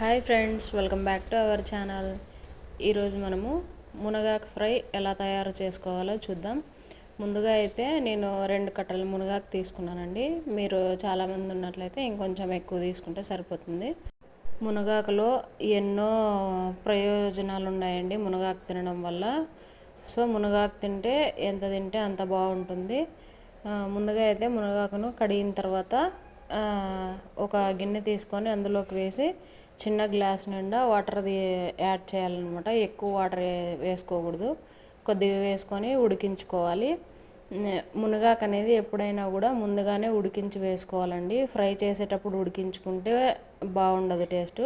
Hi friends, welcome back to our channel. ఈరోజు మనము మునగాకు ఫ్రై ఎలా తయారు చేసుకోవాలో చూద్దాం. ముందుగా అయితే నేను 2 కట్టలు మునగాకు తీసుకున్నానండి. మీరు చాలామంది ఉన్నట్లయితే ఇంకొంచెం ఎక్కువ తీసుకుంటే సరిపోతుంది. మునగాకులో ఎన్నో ప్రయోజనాలు ఉన్నాయండి మునగాకు తినడం వల్ల. సో మునగాకు తింటే ఎంత తింటే అంత బాగుంటుంది. ముందుగా అయితే మునగాకును కడిగిన తర్వాత ఒక గిన్నె తీసుకొని అందులోకి వేసి చిన్న గ్లాస్ నిండా వాటర్ యాడ్ చేయాలన్నమాట. ఎక్కువ వాటర్ వేసుకోకూడదు, కొద్దిగా వేసుకొని ఉడికించుకోవాలి. మునగాకు అనేది ఎప్పుడైనా కూడా ముందుగానే ఉడికించి వేసుకోవాలండి. ఫ్రై చేసేటప్పుడు ఉడికించుకుంటే బాగుండదు టేస్ట్.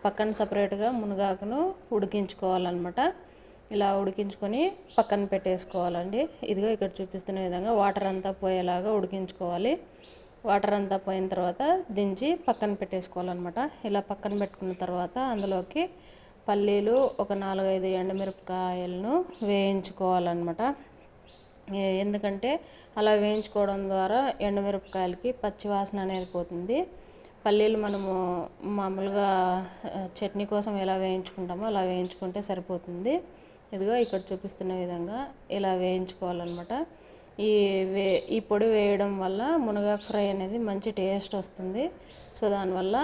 పక్కన సపరేట్గా మునగాకును ఉడికించుకోవాలన్నమాట. ఇలా ఉడికించుకొని పక్కన పెట్టేసుకోవాలండి. ఇదిగో ఇక్కడ చూపిస్తున్న విధంగా వాటర్ అంతా పోయేలాగా ఉడికించుకోవాలి. వాటర్ అంతా పోయిన తర్వాత దించి పక్కన పెట్టేసుకోవాలన్నమాట. ఇలా పక్కన పెట్టుకున్న తర్వాత అందులోకి పల్లీలు, ఒక 4-5 ఎండుమిరపకాయలను వేయించుకోవాలన్నమాట. ఎందుకంటే అలా వేయించుకోవడం ద్వారా ఎండుమిరపకాయలకి పచ్చివాసన అనేది పోతుంది. పల్లీలు మనము మామూలుగా చట్నీ కోసం ఎలా వేయించుకుంటామో అలా వేయించుకుంటే సరిపోతుంది. ఇదిగో ఇక్కడ చూపిస్తున్న విధంగా ఇలా వేయించుకోవాలన్నమాట. ఈ పొడి వేయడం వల్ల మునగాకు ఫ్రై అనేది మంచి టేస్ట్ వస్తుంది. సో దానివల్ల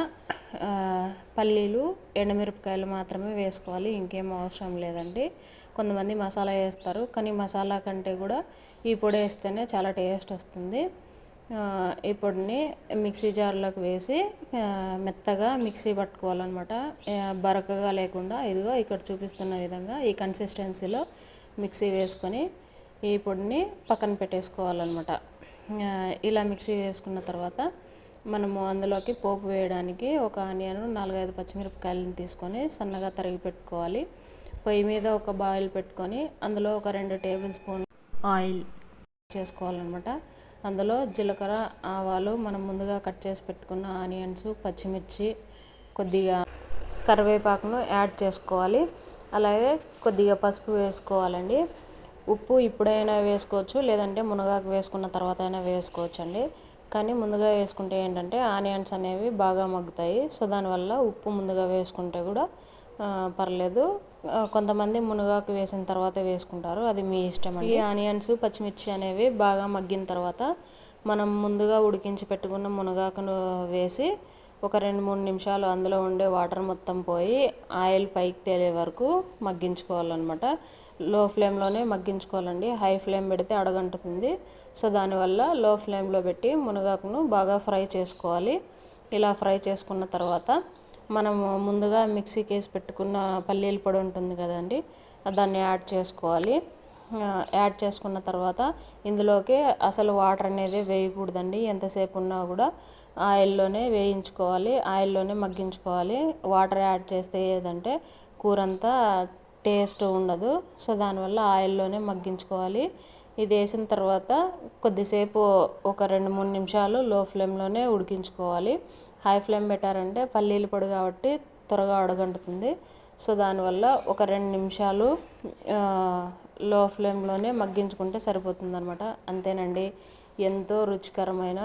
పల్లీలు, ఎండుమిరపకాయలు మాత్రమే వేసుకోవాలి, ఇంకేం అవసరం లేదండి. కొంతమంది మసాలా వేస్తారు, కానీ మసాలా కంటే కూడా ఈ పొడి వేస్తేనే చాలా టేస్ట్ వస్తుంది. ఈ పొడిని మిక్సీ జార్లోకి వేసి మెత్తగా మిక్సీ పట్టుకోవాలన్నమాట, బరకగా లేకుండా. ఇదిగో ఇక్కడ చూపిస్తున్న విధంగా ఈ కన్సిస్టెన్సీలో మిక్సీ వేసుకొని ఈ పొడిని పక్కన పెట్టేసుకోవాలన్నమాట. ఇలా మిక్సీ వేసుకున్న తర్వాత మనము అందులోకి పోపు వేయడానికి ఒక ఆనియన్, 4-5 పచ్చిమిరపకాయలను తీసుకొని సన్నగా తరిగి పెట్టుకోవాలి. పొయ్యి మీద ఒక బాయిల్ పెట్టుకొని అందులో ఒక 2 టేబుల్ స్పూన్ ఆయిల్ చేసుకోవాలన్నమాట. అందులో జీలకర్ర, ఆవాలు, మనం ముందుగా కట్ చేసి పెట్టుకున్న ఆనియన్స్, పచ్చిమిర్చి, కొద్దిగా కరివేపాకును యాడ్ చేసుకోవాలి. అలాగే కొద్దిగా పసుపు వేసుకోవాలండి. ఉప్పు ఇప్పుడైనా వేసుకోవచ్చు, లేదంటే మునగాకు వేసుకున్న తర్వాత అయినా వేసుకోవచ్చు అండి. కానీ ముందుగా వేసుకుంటే ఏంటంటే ఆనియన్స్ అనేవి బాగా మగ్గుతాయి. సో దానివల్ల ఉప్పు ముందుగా వేసుకుంటే కూడా పర్లేదు. కొంతమంది మునగాకు వేసిన తర్వాత వేసుకుంటారు, అది మీ ఇష్టం అండి. ఈ ఆనియన్స్, పచ్చిమిర్చి అనేవి బాగా మగ్గిన తర్వాత మనం ముందుగా ఉడికించి పెట్టుకున్న మునగాకును వేసి ఒక 2-3 నిమిషాలు అందులో ఉండే వాటర్ మొత్తం పోయి ఆయిల్ పైకి తేలే వరకు మగ్గించుకోవాలన్నమాట. లో ఫ్లేమ్లోనే మగ్గించుకోవాలండి, హై ఫ్లేమ్ పెడితే అడగంటుతుంది. సో దానివల్ల లో ఫ్లేమ్లో పెట్టి మునగాకును బాగా ఫ్రై చేసుకోవాలి. ఇలా ఫ్రై చేసుకున్న తర్వాత మనము ముందుగా మిక్సీకి వేసి పెట్టుకున్న పల్లీల పొడి ఉంటుంది కదండి, దాన్ని యాడ్ చేసుకోవాలి. యాడ్ చేసుకున్న తర్వాత ఇందులోకి అసలు వాటర్ అనేది వేయకూడదండి. ఎంతసేపు ఉన్నా కూడా ఆయిల్లోనే వేయించుకోవాలి, ఆయిల్లోనే మగ్గించుకోవాలి. వాటర్ యాడ్ చేస్తే ఏదంటే కూర అంతా టేస్ట్ ఉండదు. సో దానివల్ల ఆయిల్లోనే మగ్గించుకోవాలి. ఇది వేసిన తర్వాత కొద్దిసేపు ఒక 2-3 నిమిషాలు లో ఫ్లేమ్లోనే ఉడికించుకోవాలి. హై ఫ్లేమ్ పెట్టారంటే పల్లీల పొడి కాబట్టి త్వరగా అడుగంటుతుంది. సో దానివల్ల ఒక 2 నిమిషాలు లో ఫ్లేమ్లోనే మగ్గించుకుంటే సరిపోతుంది అనమాట. అంతేనండి, ఎంతో రుచికరమైన,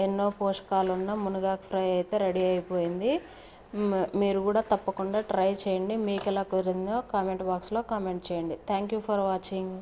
ఎన్నో పోషకాలు ఉన్న మునగాకు ఫ్రై అయితే రెడీ అయిపోయింది. మీరు కూడా తప్పకుండా ట్రై చేయండి. మీకు ఎలా కుదిరిందో కామెంట్ బాక్స్లో కామెంట్ చేయండి. Thank you for watching.